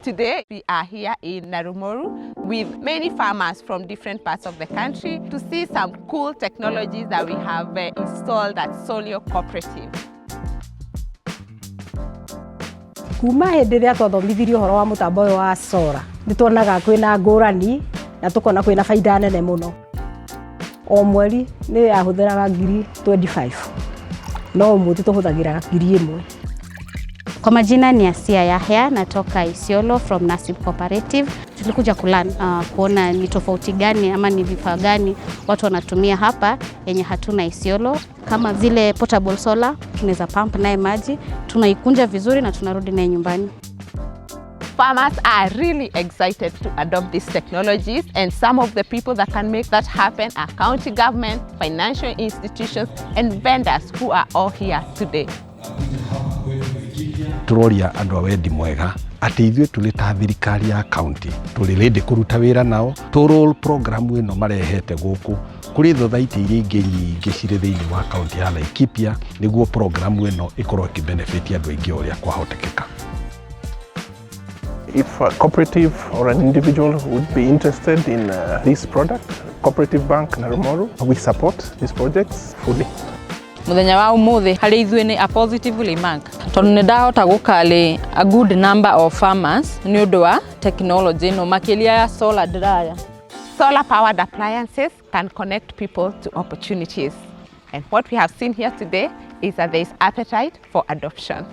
Today, we are here in Naro Moru with many farmers from different parts of the country to see some cool technologies that we have installed at Solio Cooperative. Kuma hĩndĩ ĩrĩa twathomithirio ũhoro wa mũtambo ũyũ wa solar, nĩtuonaga kwĩna ngũrani na tukona kwĩna faida nene mũno. O mweri nĩ yahũthĩraga ngiri 25. No ũmũthĩ tũhũthagĩra ngiri 1. Kwa majina ni Asia Yahya, natoka Isiolo from DREEM Cooperative. Tulikuja kuona ni tofauti gani ama ni vifaa gani watu wanatumia hapa yenye hatuna Isiolo. Kama vile portable solar, tunaweza pump naye maji, tunaikunja vizuri na tunarudi naye nyumbani. Farmers are really excited to adopt these technologies, and some of the people that can make that happen are county government, financial institutions and vendors who are all here today. Turoria andu a wendi mwega ati ithuĩ tũrĩ ta thirikari ya county tũrĩ ready kũruta wĩra nao roll program ĩno marehete gũkũ kũrĩ society iria ingĩ nyingĩ cirĩ thĩinĩ wa county ya Laikipia nĩguo program ĩno ĩkorwo ĩkĩbenefit andũ aingĩ ũrĩa kwahotekeka. If a cooperative or an individual would be interested in this product, Cooperative Bank Naro Moru, we support these projects fully. Muthenya wa umuthi hari ithuĩ ni a positive remark tondu nĩ ndahota gũkali a good number of farmers ni ũndũ wa technology no makilia ya solar dryer. Solar powered appliances can connect people to opportunities, and what we have seen here today is that there is appetite for adoption.